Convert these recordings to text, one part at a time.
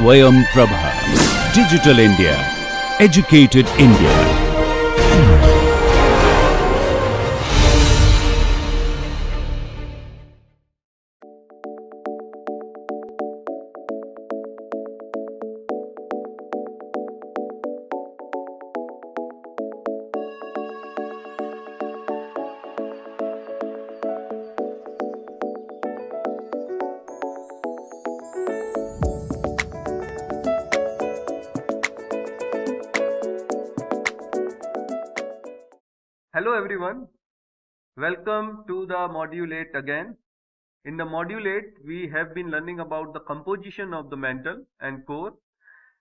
Swayam Prabha. Digital India. Educated India. Hello everyone, welcome to the module 8 again. In the module 8, we have been learning about the composition of the mantle and core,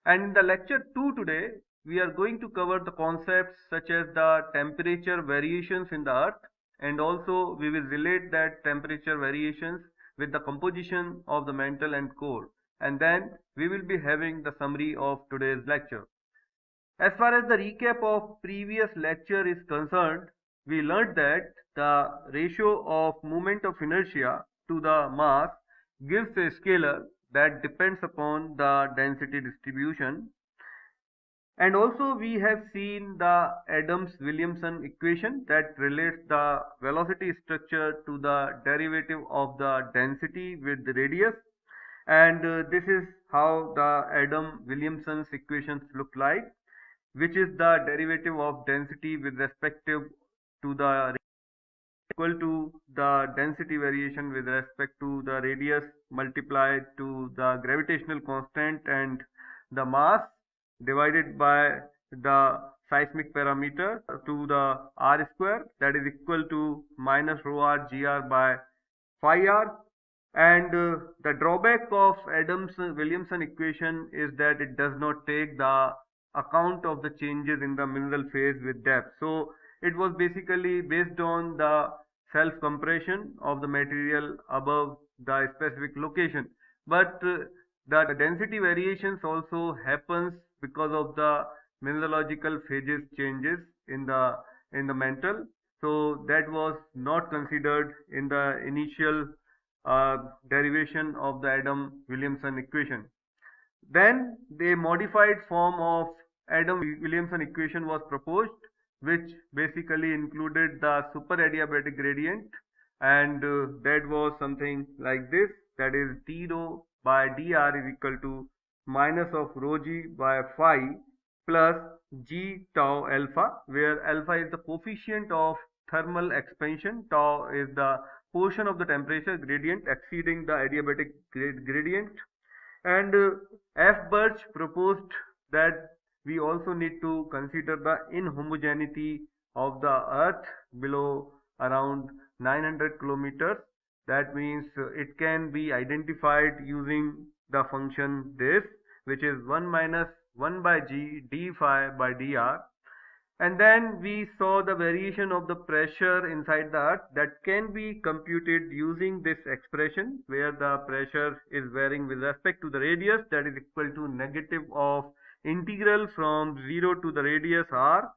and in the lecture 2 today, we are going to cover the concepts such as the temperature variations in the earth, and also we will relate that temperature variations with the composition of the mantle and core, and then we will be having the summary of today's lecture. As far as the recap of previous lecture is concerned, we learned that the ratio of moment of inertia to the mass gives a scalar that depends upon the density distribution. And also we have seen the Adams-Williamson equation that relates the velocity structure to the derivative of the density with the radius. And this is how the Adams-Williamson equations look like, which is the derivative of density with respect to the equal to the density variation with respect to the radius multiplied to the gravitational constant and the mass divided by the seismic parameter to the r square, that is equal to minus rho r gr by phi r. And the drawback of Adams-Williamson equation is that it does not take the account of the changes in the mineral phase with depth. So it was basically based on the self compression of the material above the specific location. But the density variations also happens because of the mineralogical phases changes in the mantle. So that was not considered in the initial derivation of the Adam-Williamson equation. Then the modified form of Adam-Williamson equation was proposed, which basically included the super adiabatic gradient, and that was something like this, that is d rho by dr is equal to minus of rho g by phi plus g tau alpha, where alpha is the coefficient of thermal expansion, tau is the portion of the temperature gradient exceeding the adiabatic gradient. And F. Birch proposed that we also need to consider the inhomogeneity of the earth below around 900 kilometers. That means it can be identified using the function this, which is 1 minus 1 by g d phi by dr. And then we saw the variation of the pressure inside the earth that can be computed using this expression, where the pressure is varying with respect to the radius, that is equal to negative of integral from 0 to the radius r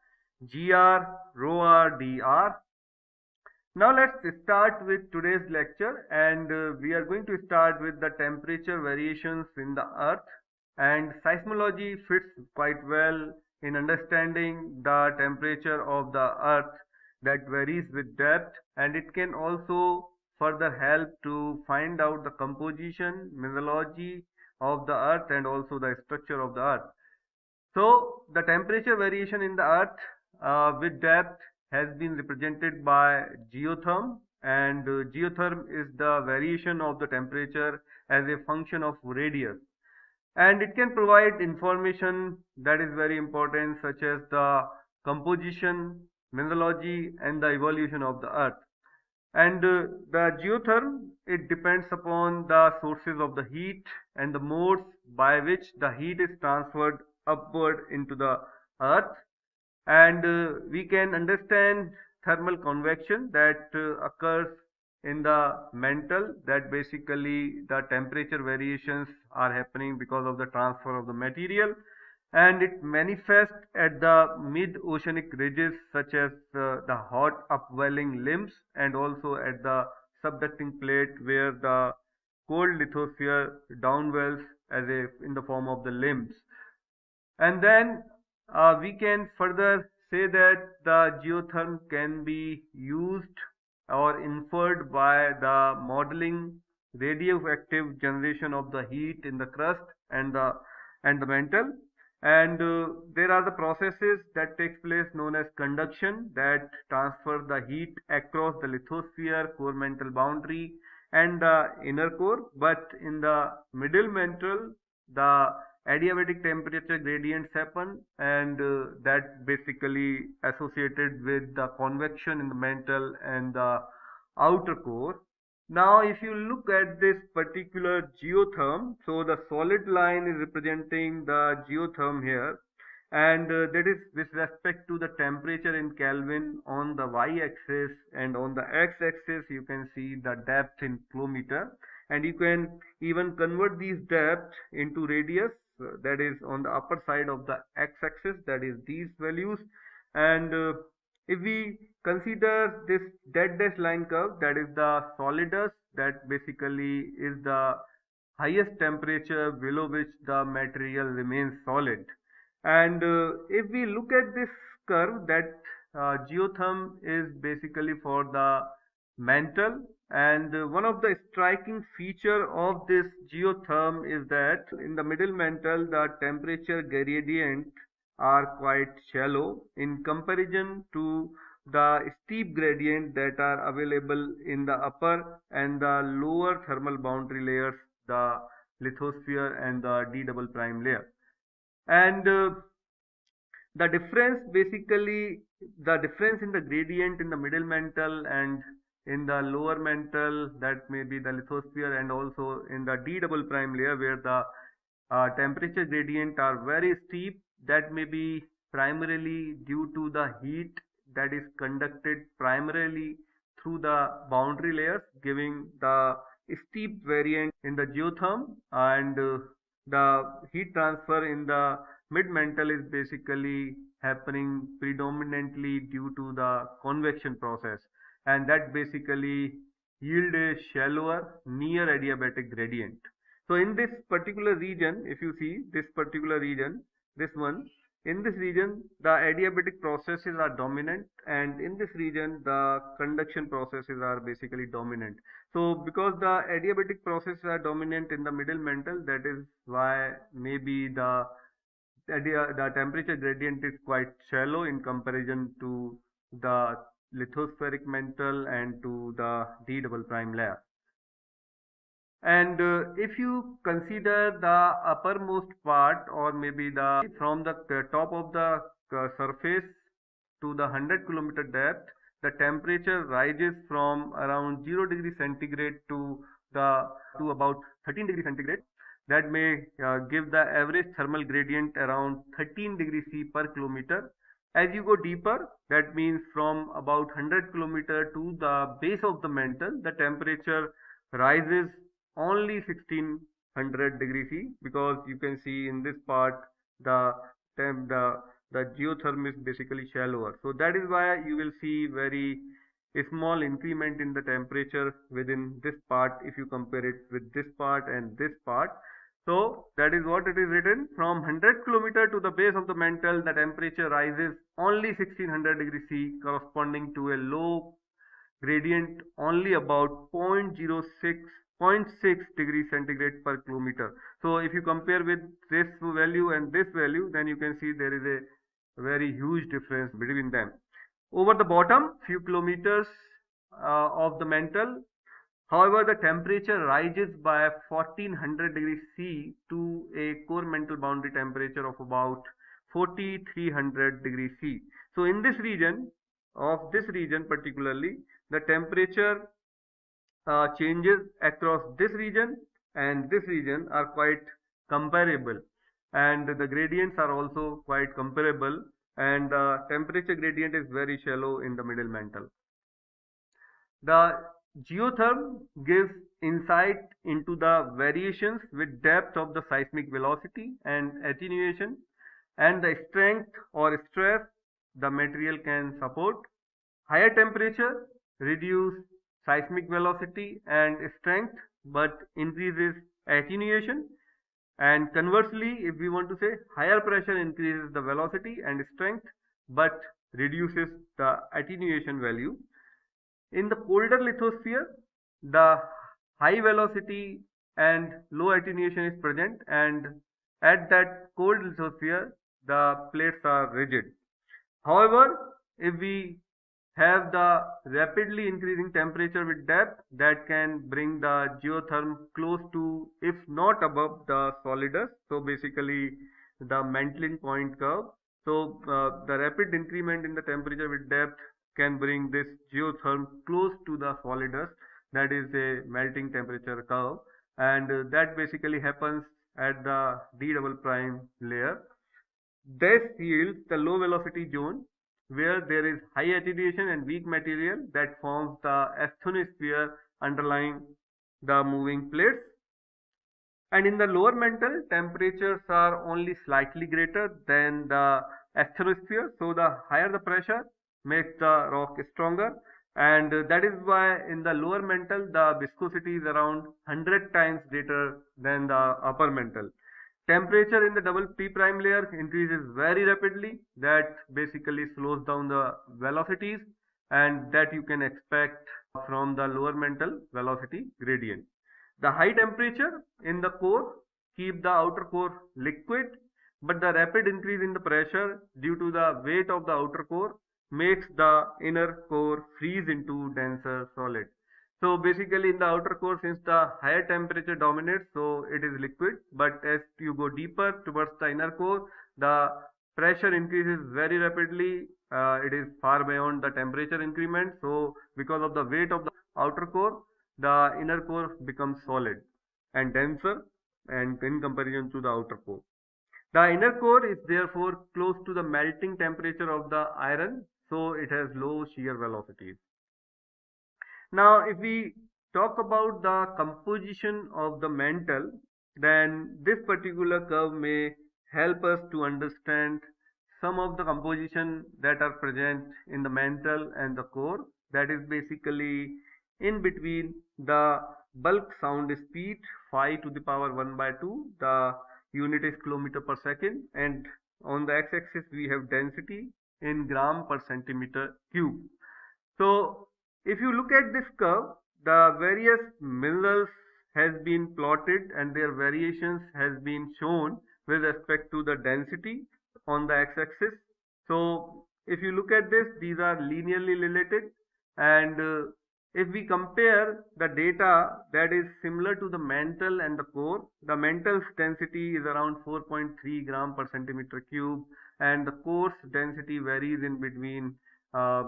gr rho r dr. Now let's start with today's lecture, and we are going to start with the temperature variations in the earth, and seismology fits quite well in understanding the temperature of the earth that varies with depth, and it can also further help to find out the composition, mineralogy of the earth and also the structure of the earth. So the temperature variation in the earth with depth has been represented by geotherm, and geotherm is the variation of the temperature as a function of radius, and it can provide information that is very important, such as the composition, mineralogy and the evolution of the earth. And the geotherm, it depends upon the sources of the heat and the modes by which the heat is transferred upward into the earth. And we can understand thermal convection that occurs in the mantle, that basically the temperature variations are happening because of the transfer of the material, and it manifests at the mid-oceanic ridges such as the hot upwelling limbs, and also at the subducting plate where the cold lithosphere downwells as in the form of the limbs. And then we can further say that the geotherm can be used or inferred by the modeling radioactive generation of the heat in the crust and the mantle. And there are the processes that takes place known as conduction that transfer the heat across the lithosphere, core mantle boundary, and the inner core. But in the middle mantle, the adiabatic temperature gradients happen, and that basically associated with the convection in the mantle and the outer core. Now if you look at this particular geotherm, so the solid line is representing the geotherm here, and that is with respect to the temperature in Kelvin on the y-axis, and on the x-axis you can see the depth in kilometer, and you can even convert these depth into radius, that is on the upper side of the x-axis, that is these values. And if we consider this dead dash line curve, that is the solidus, that basically is the highest temperature below which the material remains solid. And if we look at this curve, that geotherm is basically for the mantle, and one of the striking feature of this geotherm is that in the middle mantle the temperature gradient are quite shallow in comparison to the steep gradient that are available in the upper and the lower thermal boundary layers, the lithosphere and the D double prime layer. And the difference basically, the difference in the gradient in the middle mantle and in the lower mantle, that may be the lithosphere, and also in the D double prime layer where the temperature gradient are very steep, that may be primarily due to the heat that is conducted primarily through the boundary layers, giving the steep variant in the geotherm. And the heat transfer in the mid mantle is basically happening predominantly due to the convection process, and that basically yield a shallower near adiabatic gradient. So in this particular region, if you see this particular region, this one, in this region the adiabatic processes are dominant, and in this region the conduction processes are basically dominant. So because the adiabatic processes are dominant in the middle mantle, that is why maybe the temperature gradient is quite shallow in comparison to the lithospheric mantle and to the D double prime layer. And if you consider the uppermost part, or maybe the from the top of the surface to the 100 kilometer depth, the temperature rises from around 0 degree centigrade to about 13 degree centigrade. That may give the average thermal gradient around 13 degree C per kilometer. As you go deeper, that means from about 100 kilometer to the base of the mantle, the temperature rises only 1600 degree C, because you can see in this part the temp, the geotherm is basically shallower. So that is why you will see very small increment in the temperature within this part if you compare it with this part and this part. So that is what it is written: from 100 kilometer to the base of the mantle, the temperature rises only 1600 degree C, corresponding to a low gradient only about 0.6 degree centigrade per kilometer. So if you compare with this value and this value, then you can see there is a very huge difference between them. Over the bottom few kilometers of the mantle, however, the temperature rises by 1400 degrees C to a core mantle boundary temperature of about 4300 degrees C. So in this region, particularly, the temperature changes across this region and this region are quite comparable, and the gradients are also quite comparable, and the temperature gradient is very shallow in the middle mantle. The geotherm gives insight into the variations with depth of the seismic velocity and attenuation, and the strength or stress the material can support. Higher temperature reduce seismic velocity and strength but increases attenuation, And conversely, if we want to say, higher pressure increases the velocity and strength but reduces the attenuation value. In the colder lithosphere, the high velocity and low attenuation is present, and at that cold lithosphere, the plates are rigid. However, if we have the rapidly increasing temperature with depth, that can bring the geotherm close to, if not above, the solidus. So basically, the mantling point curve. So the rapid increment in the temperature with depth can bring this geotherm close to the solidus. That is a melting temperature curve, and that basically happens at the D double prime layer. This yields the low velocity zone where there is high attenuation and weak material that forms the asthenosphere underlying the moving plates. And in the lower mantle, temperatures are only slightly greater than the asthenosphere. So the higher the pressure makes the rock stronger. And that is why in the lower mantle, the viscosity is around 100 times greater than the upper mantle. Temperature in the double P prime layer increases very rapidly. That basically slows down the velocities, and that you can expect from the lower mantle velocity gradient. The high temperature in the core keep the outer core liquid, but the rapid increase in the pressure due to the weight of the outer core makes the inner core freeze into denser solid. So basically in the outer core, since the higher temperature dominates, so it is liquid, but as you go deeper towards the inner core, the pressure increases very rapidly. It is far beyond the temperature increment. So because of the weight of the outer core, the inner core becomes solid and denser, and in comparison to the outer core. The inner core is therefore close to the melting temperature of the iron, so it has low shear velocities. Now, if we talk about the composition of the mantle, then this particular curve may help us to understand some of the composition that are present in the mantle and the core. That is basically in between the bulk sound speed phi to the power 1 by 2. The unit is kilometer per second, and on the x-axis we have density in gram per centimeter cube. So if you look at this curve, the various minerals has been plotted and their variations has been shown with respect to the density on the x-axis. So if you look at this, these are linearly related, and if we compare the data that is similar to the mantle and the core, the mantle's density is around 4.3 gram per centimeter cube, and the core's density varies in between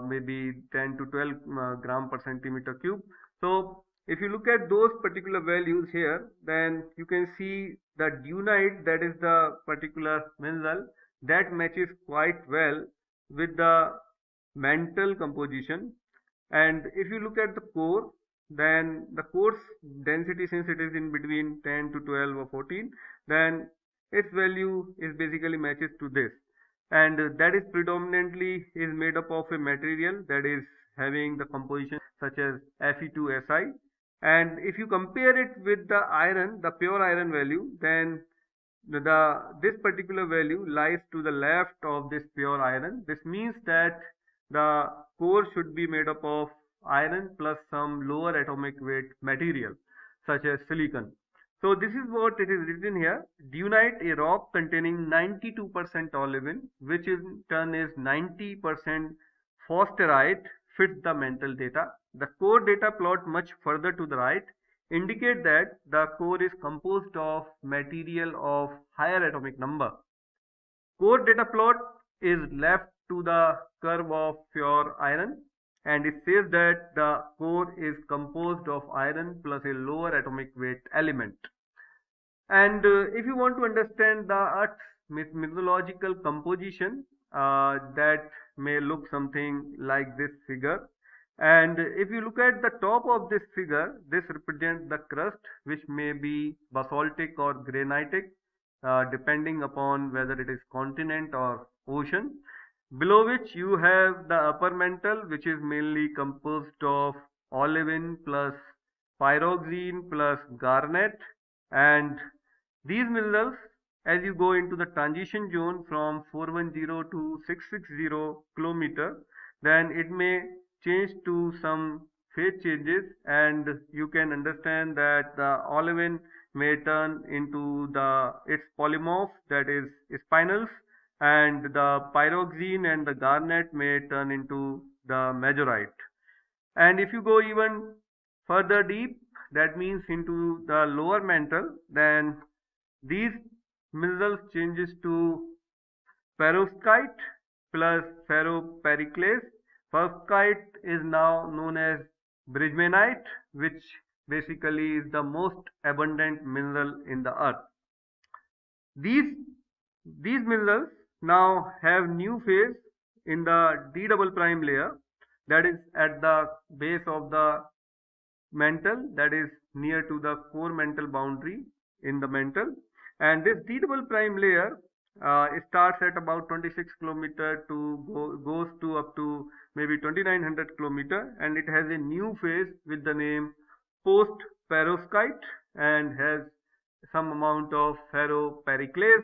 maybe 10 to 12 gram per centimeter cube. So if you look at those particular values here, then you can see the dunite, that is the particular mineral, that matches quite well with the mantle composition. And if you look at the core, then the core's density, since it is in between 10 to 12 or 14, then its value is basically matches to this, and that is predominantly is made up of a material that is having the composition such as Fe2Si. And if you compare it with the iron, the pure iron value, then this particular value lies to the left of this pure iron. This means that the core should be made up of iron plus some lower atomic weight material such as silicon. So this is what it is written here. Dunite, a rock containing 92% olivine, which in turn is 90% forsterite, fits the mantle data. The core data plot much further to the right indicate that the core is composed of material of higher atomic number. Core data plot is left to the curve of pure iron, and it says that the core is composed of iron plus a lower atomic weight element. And if you want to understand the Earth's mythological composition, that may look something like this figure. And if you look at the top of this figure, this represents the crust, which may be basaltic or granitic, depending upon whether it is continent or ocean. Below which you have the upper mantle, which is mainly composed of olivine plus pyroxene plus garnet, and These minerals, as you go into the transition zone from 410 to 660 kilometer, then it may change to some phase changes, and you can understand that the olivine may turn into the its polymorph, that is spinels, and the pyroxene and the garnet may turn into the majorite. And if you go even further deep, that means into the lower mantle, then these minerals changes to perovskite plus ferropericlase. Perovskite is now known as bridgmanite, which basically is the most abundant mineral in the earth. These these minerals now have new phase in the D double prime layer, that is at the base of the mantle, that is near to the core mantle boundary in the mantle. And this D double prime layer starts at about 26 kilometer to goes to up to maybe 2900 kilometer, and it has a new phase with the name post perovskite and has some amount of ferropericlase.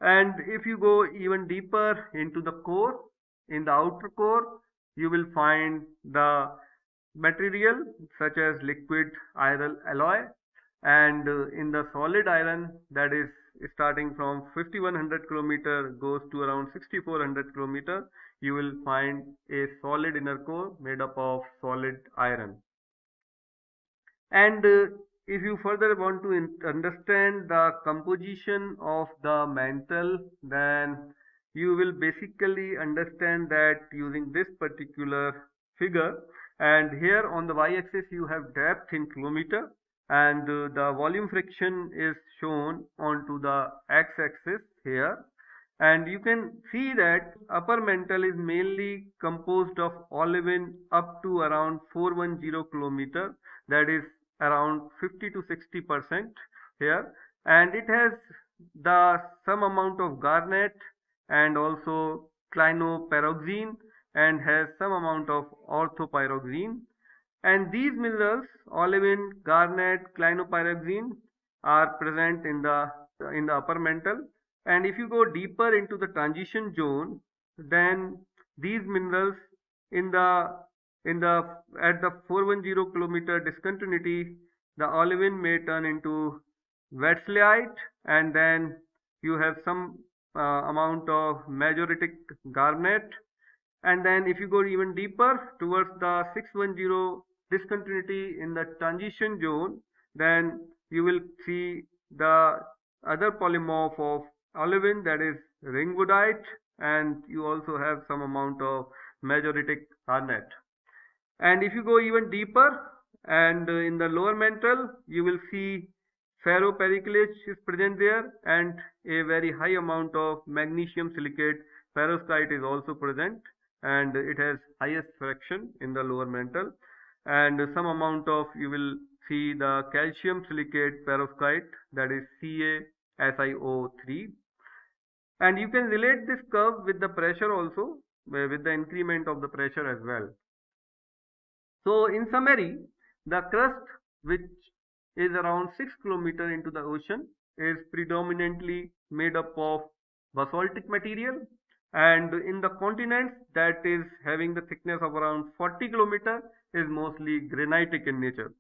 And if you go even deeper into the core, in the outer core, you will find the material such as liquid iron alloy, and in the solid iron, that is starting from 5100 kilometer goes to around 6400 kilometer, you will find a solid inner core made up of solid iron. And if you further want to understand the composition of the mantle, then you will basically understand that using this particular figure. And here on the y-axis you have depth in kilometer, and the volume fraction is shown onto the x-axis here. And you can see that upper mantle is mainly composed of olivine up to around 410 kilometer, that is around 50 to 60% here, and it has the some amount of garnet and also clinopyroxene, and has some amount of orthopyroxene. And these minerals, olivine, garnet, clinopyroxene, are present in the upper mantle. And if you go deeper into the transition zone, then these minerals in the at the 410 kilometer discontinuity, the olivine may turn into wetsleyite, and then you have some amount of majoritic garnet. And then if you go even deeper towards the 610 discontinuity in the transition zone, then you will see the other polymorph of olivine, that is ringwoodite, and you also have some amount of majoritic garnet. And if you go even deeper, and in the lower mantle, you will see ferropericlase is present there, and a very high amount of magnesium silicate perovskite is also present, and it has highest fraction in the lower mantle. And some amount of, you will see the calcium silicate perovskite, that is CaSiO3. And you can relate this curve with the pressure also, with the increment of the pressure as well. So in summary, the crust, which is around 6 kilometer into the ocean, is predominantly made up of basaltic material, and in the continents, that is having the thickness of around 40 kilometer, is mostly granitic in nature.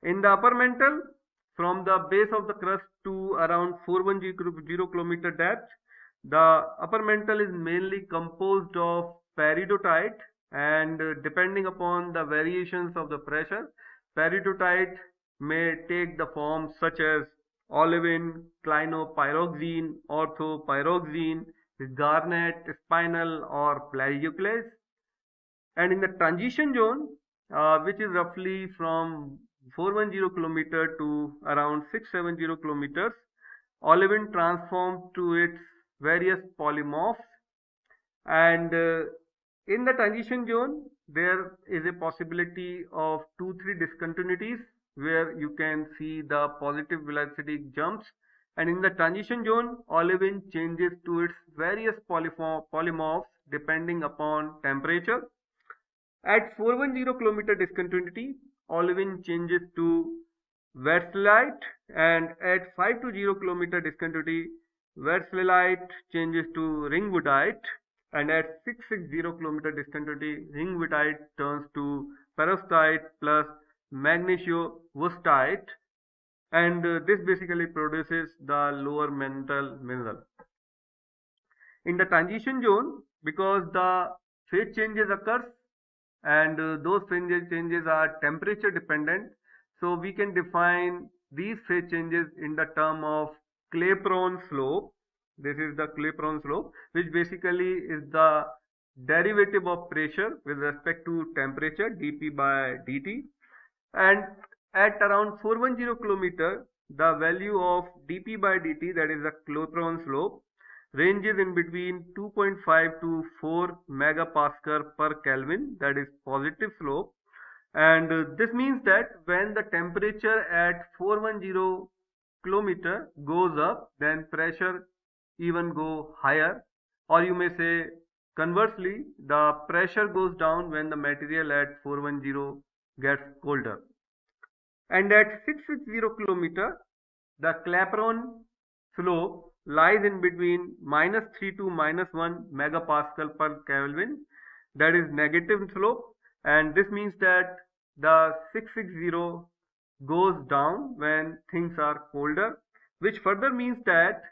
In the upper mantle, from the base of the crust to around 410 kilometer depth, the upper mantle is mainly composed of peridotite, and depending upon the variations of the pressure, peridotite may take the forms such as olivine, clinopyroxene, orthopyroxene, garnet, spinel, or plagioclase. And in the transition zone, which is roughly from 410 kilometer to around 670 kilometers, olivine transforms to its various polymorphs. And in the transition zone, there is a possibility of 2-3 discontinuities where you can see the positive velocity jumps. And in the transition zone, olivine changes to its various polymorphs depending upon temperature. At 410 kilometer discontinuity, olivine changes to Westlight, and at 5 to 0 kilometer discontinuity, Westlight changes to ringwoodite, and at 660 kilometer discontinuity, ringwoodite turns to perovskite plus magnesiowustite, and this basically produces the lower mantle mineral. In the transition zone, because the phase changes occurs and those phase changes are temperature dependent, so we can define these phase changes in the term of Clapeyron slope. This is the Clapeyron slope, which basically is the derivative of pressure with respect to temperature dp by dt, and at around 410 kilometer, the value of dp by dt, that is the Clapeyron slope, ranges in between 2.5 to 4 megapascal per Kelvin, that is positive slope. And this means that when the temperature at 410 kilometer goes up, then pressure even go higher, or you may say conversely, the pressure goes down when the material at 410 gets colder. And at 660 kilometer, the Clapeyron slope lies in between -3 to -1 megapascal per Kelvin, that is negative slope, and this means that the 660 goes down when things are colder, which further means that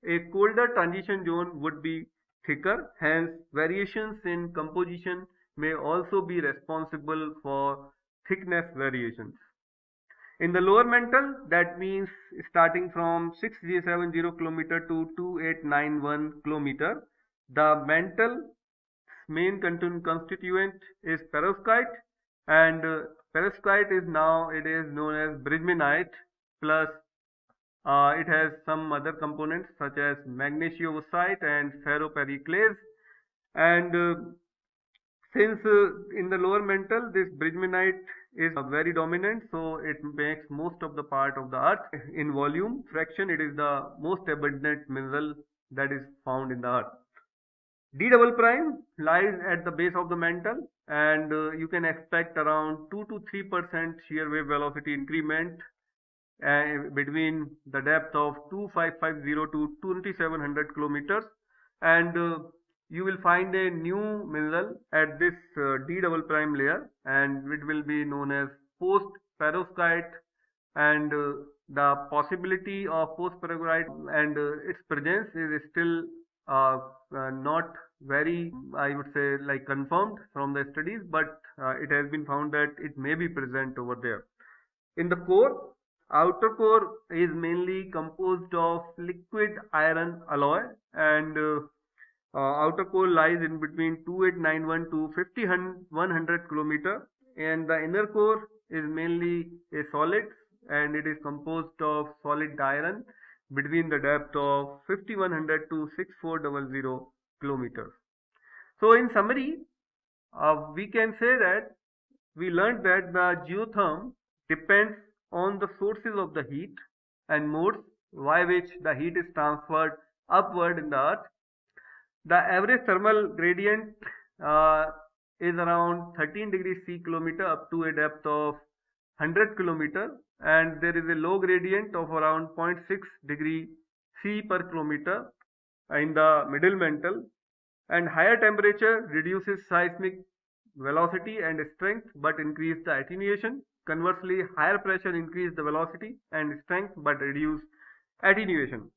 a colder transition zone would be thicker, hence variations in composition may also be responsible for thickness variations. In the lower mantle, that means starting from 670 kilometer to 2891 kilometer, the mantle main constituent is perovskite, and perovskite is now it is known as bridgmanite, plus it has some other components such as magnesiowustite and ferropericlase, and since in the lower mantle this bridgmanite is very dominant, so it makes most of the part of the earth. In volume fraction, it is the most abundant mineral that is found in the earth. D double prime lies at the base of the mantle, and you can expect around 2 to 3% shear wave velocity increment between the depth of 2550 to 2700 kilometers, and you will find a new mineral at this D double prime layer, and it will be known as post perovskite, and the possibility of post perovskite and its presence is still not very, I would say, like confirmed from the studies, but it has been found that it may be present over there. In the core, outer core is mainly composed of liquid iron alloy, and outer core lies in between 2891 to 5100 kilometer, and the inner core is mainly a solid, and it is composed of solid iron between the depth of 5100 to 6400 kilometers. So in summary, we can say that we learned that the geotherm depends on the sources of the heat and modes by which the heat is transferred upward in the earth. The average thermal gradient is around 13 degrees C kilometer up to a depth of 100 kilometer, and there is a low gradient of around 0.6 degree C per kilometer in the middle mantle, and higher temperature reduces seismic velocity and strength but increase the attenuation. Conversely, higher pressure increase the velocity and strength but reduce attenuation.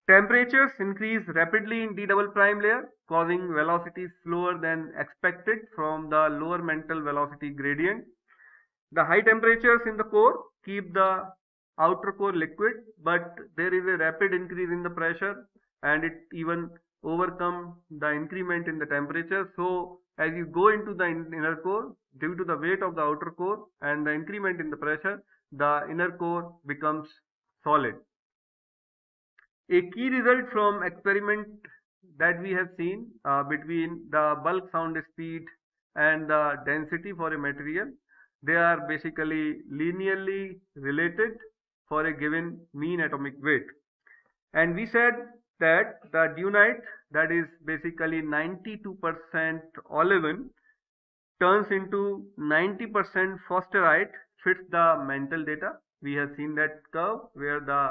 Temperatures increase rapidly in D double prime layer, causing velocity slower than expected from the lower mantle velocity gradient. The high temperatures in the core keep the outer core liquid, but there is a rapid increase in the pressure, and it even overcome the increment in the temperature. So as you go into the inner core, due to the weight of the outer core and the increment in the pressure, the inner core becomes solid. A key result from experiment that we have seen between the bulk sound speed and the density for a material, they are basically linearly related for a given mean atomic weight. And we said that the dunite, that is basically 92% olivine, turns into 90% forsterite, fits the mantle data. We have seen that curve where the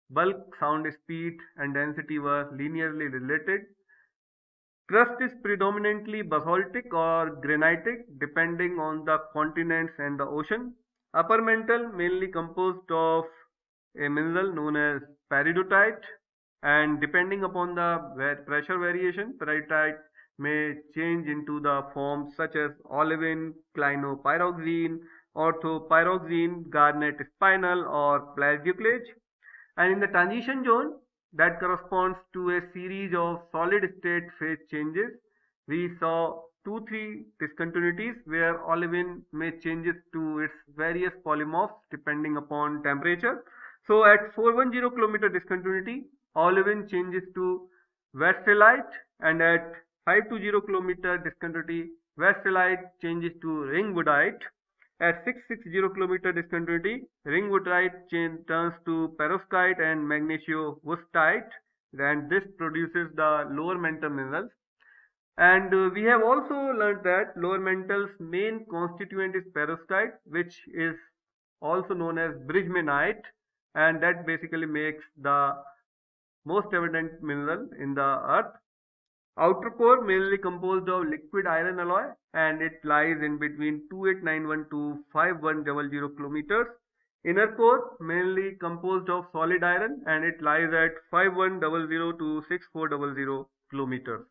bulk, sound speed and density were linearly related. Crust is predominantly basaltic or granitic depending on the continents and the ocean. Upper mantle mainly composed of a mineral known as peridotite, and depending upon the pressure variation, peridotite may change into the forms such as olivine, clinopyroxene, orthopyroxene, garnet spinel or plagioclase. And in the transition zone, that corresponds to a series of solid state phase changes. We saw 2-3 discontinuities where olivine may changes to its various polymorphs depending upon temperature. So at 410 kilometer discontinuity, olivine changes to westallite, and at 520 kilometer discontinuity, westallite changes to ringwoodite. At 660 kilometer discontinuity, ringwoodite turns to perovskite and magnesiowustite, and this produces the lower mantle minerals. And we have also learned that lower mantel's main constituent is perovskite, which is also known as bridgmanite, and that basically makes the most evident mineral in the earth. Outer core mainly composed of liquid iron alloy, and it lies in between 2891 to 5100 kilometers. Inner core mainly composed of solid iron, and it lies at 5100 to 6400 kilometers.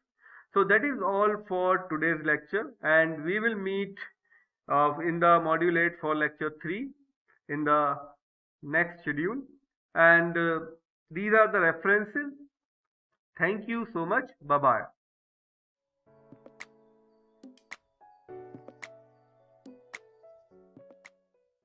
So that is all for today's lecture, and we will meet in the module 8 for lecture 3 in the next schedule. And these are the references. Thank you so much. Bye bye.